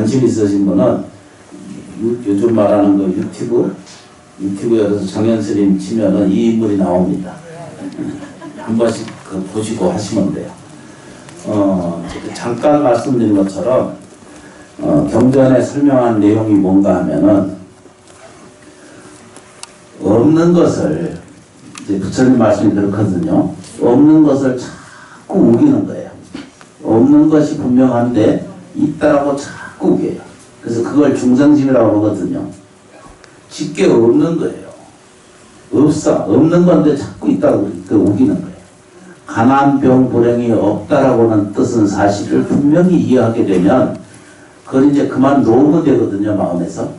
관심 있으신 분은 요즘 말하는 거 유튜브에 서 정현스님 치면은 이 인물이 나옵니다. 한 번씩 보시고 하시면 돼요. 잠깐 말씀드린 것처럼 경전에 설명한 내용이 뭔가 하면은 없는 것을 이제 부처님 말씀이 그렇거든요. 없는 것을 자꾸 우기는 거예요. 없는 것이 분명한데 있다라고 자꾸 우겨요. 그래서 그걸 중생심이라고 하거든요. 쉽게 없는 거예요. 없는 건데 자꾸 있다고 우기는 거예요. 가난, 병, 불행이 없다라고는 뜻은 사실을 분명히 이해하게 되면 그걸 이제 그만 놓으면 되거든요, 마음에서.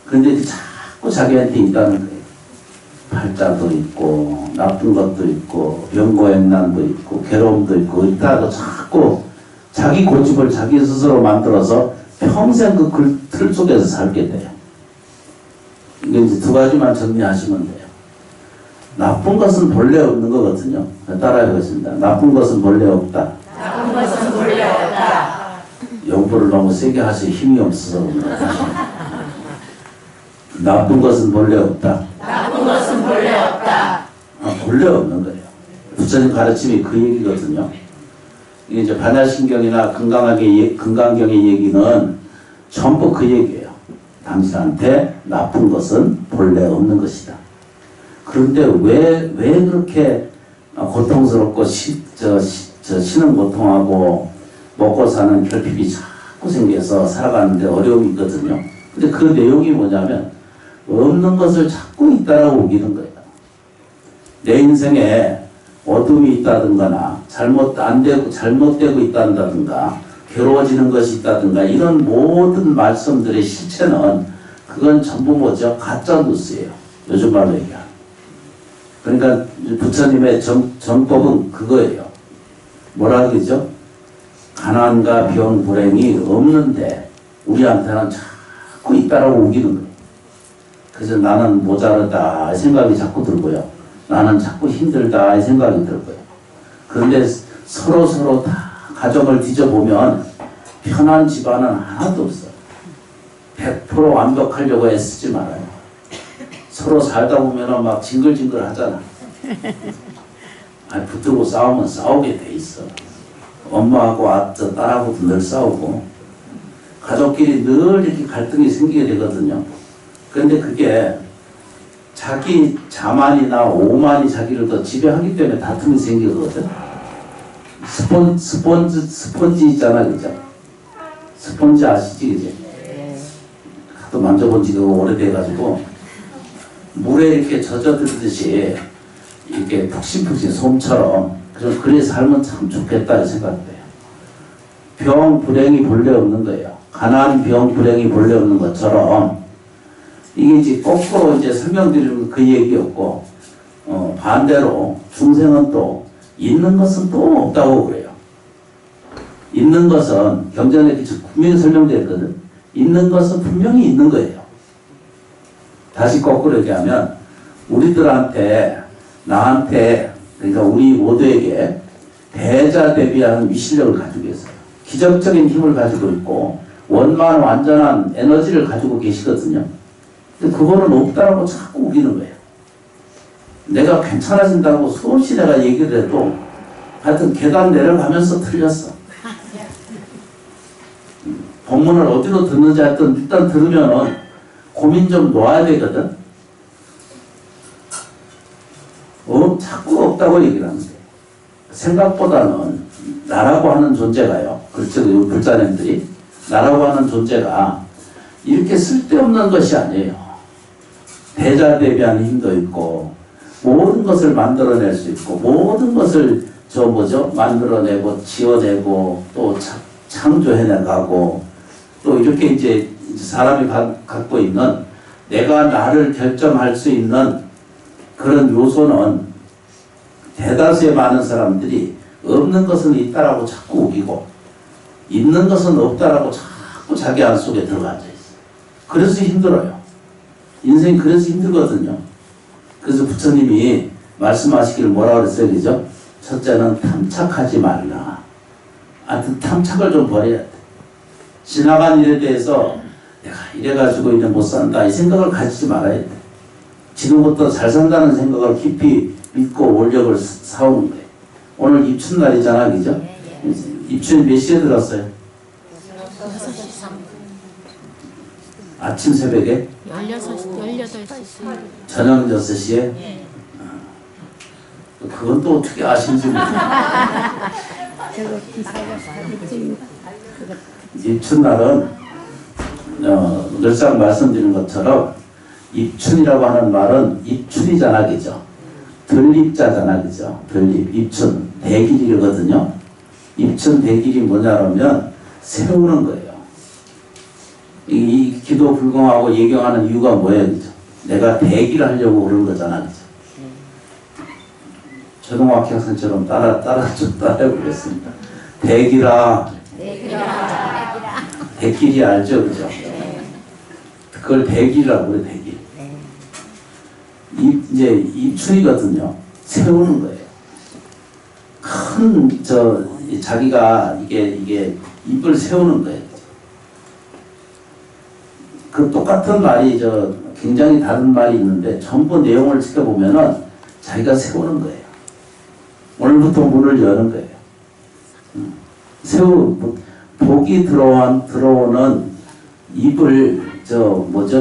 그런데 자꾸 자기한테 있다는 거예요. 팔자도 있고 나쁜 것도 있고 병고행난도 있고 괴로움도 있고 있다고 자꾸 자기 고집을 자기 스스로 만들어서 평생 그 틀 속에서 살게 돼요. 이게 이제 두 가지만 정리하시면 돼요. 나쁜 것은 본래 없는 거거든요. 따라해보겠습니다. 나쁜 것은 본래 없다. 나쁜 것은 본래 없다. 영부를 너무 세게 하시 힘이 없어서 나쁜 것은 본래 없다. 나쁜 것은 본래 없다. 본래 없는 거예요. 부처님 가르침이 그 얘기거든요. 이게 이제 반야신경이나 금강경의 얘기는 전부 그 얘기예요. 당신한테 나쁜 것은 본래 없는 것이다. 그런데 왜 그렇게 고통스럽고 신은 고통하고 먹고 사는 결핍이 자꾸 생겨서 살아가는데 어려움이 있거든요. 근데 그 내용이 뭐냐면 없는 것을 자꾸 있다라고 우기는 거예요. 내 인생에 어둠이 있다든가 잘못되고 있다든가 괴로워지는 것이 있다든가 이런 모든 말씀들의 실체는 그건 전부 뭐죠? 가짜 뉴스예요. 요즘 말로 얘기하는. 그러니까 부처님의 정법은 그거예요. 뭐라 그러죠? 가난과 병, 불행이 없는데 우리한테는 자꾸 있다라고 우기는 거예요. 그래서 나는 모자르다 생각이 자꾸 들고요. 나는 자꾸 힘들다 생각이 들고요. 그런데 서로 다 가정을 뒤져보면 편한 집안은 하나도 없어. 100% 완벽하려고 애쓰지 말아요. 서로 살다 보면 막 징글징글 하잖아. 아니, 붙들고 싸우면 싸우게 돼 있어. 엄마하고 딸하고도 늘 싸우고 가족끼리 늘 이렇게 갈등이 생기게 되거든요. 그런데 그게 자기 자만이나 오만이 자기를 더 지배하기 때문에 다툼이 생기거든. 스펀지 있잖아, 그죠? 스펀지 아시지, 그죠? 하도 만져본 지가 오래돼가지고 물에 이렇게 젖어들듯이 이렇게 푹신푹신 솜처럼 그래 살면 참 좋겠다 생각돼요. 병, 불행이 본래 없는 거예요. 가난, 병, 불행이 본래 없는 것처럼 이게 이제 거꾸로 이제 설명드리는 그 얘기였고, 반대로 중생은 또 있는 것은 또 없다고 그래요. 있는 것은 경전에 분명히 설명되었거든. 있는 것은 분명히 있는 거예요. 다시 거꾸로 얘기하면 우리들한테 나한테 그러니까 우리 모두에게 대자대비하는 위실력을 가지고 있어요. 기적적인 힘을 가지고 있고 원만 완전한 에너지를 가지고 계시거든요. 근데 그거는 없다라고 자꾸 우기는 거예요. 내가 괜찮아진다고 수없이 내가 얘기를 해도 하여튼 계단 내려가면서 틀렸어. 법문을 어디로 듣는지 하여튼 일단 들으면은 고민 좀 놓아야 되거든. 자꾸 없다고 얘기를 하는데 생각보다는 나라고 하는 존재가요. 그렇죠. 불자님들이 나라고 하는 존재가 이렇게 쓸데없는 것이 아니에요. 대자대비하는 힘도 있고 모든 것을 만들어낼 수 있고 모든 것을 만들어내고 지어내고 또 창조해내가고 또 이렇게 이제 사람이 갖고 있는 내가 나를 결정할 수 있는 그런 요소는 대다수의 많은 사람들이 없는 것은 있다라고 자꾸 우기고 있는 것은 없다라고 자꾸 자기 안 속에 들어가 앉아 있어요. 그래서 힘들어요. 인생이 그래서 힘들거든요. 그래서 부처님이 말씀하시기를 뭐라고 그랬어요? 그죠? 첫째는 탐착하지 말라. 하여튼 탐착을 좀 버려야 돼. 지나간 일에 대해서 내가 이래가지고 이제 못 산다 이 생각을 가지지 말아야 돼. 지금부터 잘 산다는 생각을 깊이 믿고 원력을 사오는 거예요. 오늘 입춘날이잖아, 그죠? 입춘이 몇 시에 들었어요? 아침 새벽에? 18시. 저녁 6시에? 그건 또 어떻게 아신지 모르겠어요. 입춘날은 늘상 말씀드린 것처럼 입춘이라고 하는 말은 입춘이잖아, 그죠? 들입자잖아, 그죠? 들입, 입춘, 대길이거든요. 입춘 대길이 뭐냐면 세우는 거예요. 이 기도 불공하고 예경하는 이유가 뭐예요, 그죠? 내가 대기를 하려고 그러는 거잖아, 그죠? 초등학교 학생처럼 따라해보겠습니다. 대기라. 대길이 알죠, 그죠? 그걸 대길이라고 그래, 대길. 이제 입춘이거든요. 세우는 거예요. 자기가 이게 입을 세우는 거예요. 그 똑같은 말이 굉장히 다른 말이 있는데 전부 내용을 지켜보면은 자기가 세우는 거예요. 오늘부터 문을 여는 거예요. 복이 들어오는 입을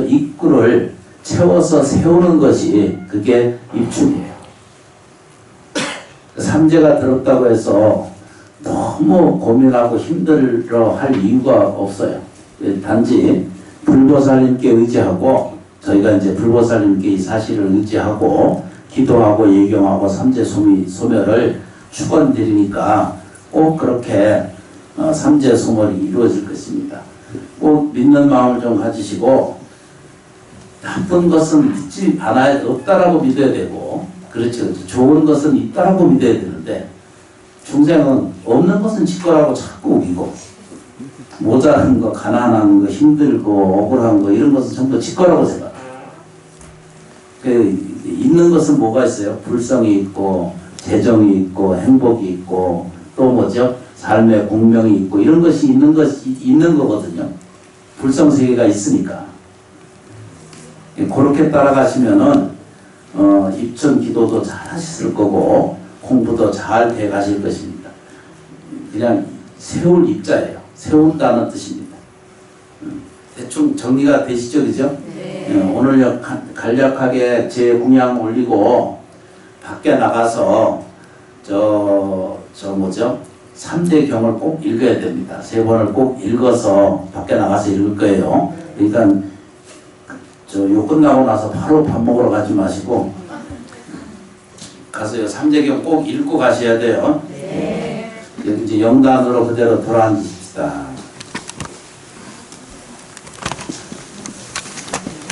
입구를 채워서 세우는 것이 그게 입춘이에요. 삼재가 더럽다고 해서 너무 고민하고 힘들어 할 이유가 없어요. 단지 불보살님께 의지하고 저희가 이제 불보살님께 이 사실을 의지하고 기도하고 예경하고 삼재 소멸을 축원드리니까 꼭 그렇게 삼재 소멸이 이루어질 것입니다. 꼭 믿는 마음을 좀 가지시고 나쁜 것은 믿지 않아야 없다라고 믿어야 되고 그렇죠. 좋은 것은 있다라고 믿어야 되는데 중생은 없는 것은 지거라고 자꾸 우기고 모자란 거, 가난한 거, 힘들고 억울한 거 이런 것은 전부 지거라고 생각해요. 있는 것은 뭐가 있어요? 불성이 있고 재정이 있고 행복이 있고 또 뭐죠? 삶의 공명이 있고 이런 것이 있는 거거든요. 불성세계가 있으니까. 그렇게 따라가시면은 입춘 기도도 잘 하실 거고 공부도 잘 돼 가실 것입니다. 그냥 세울 입자예요. 세운다는 뜻입니다. 대충 정리가 되시죠, 그죠? 네. 오늘 간략하게 제 공양 올리고 밖에 나가서 뭐죠? 3대경을 꼭 읽어야 됩니다. 3번을 꼭 읽어서 밖에 나가서 읽을 거예요. 그러니까 요 끝나고 나서 바로 밥 먹으러 가지 마시고 가서요 3대경 꼭 읽고 가셔야 돼요. 네. 이제 영단으로 그대로 돌아앉으십시다.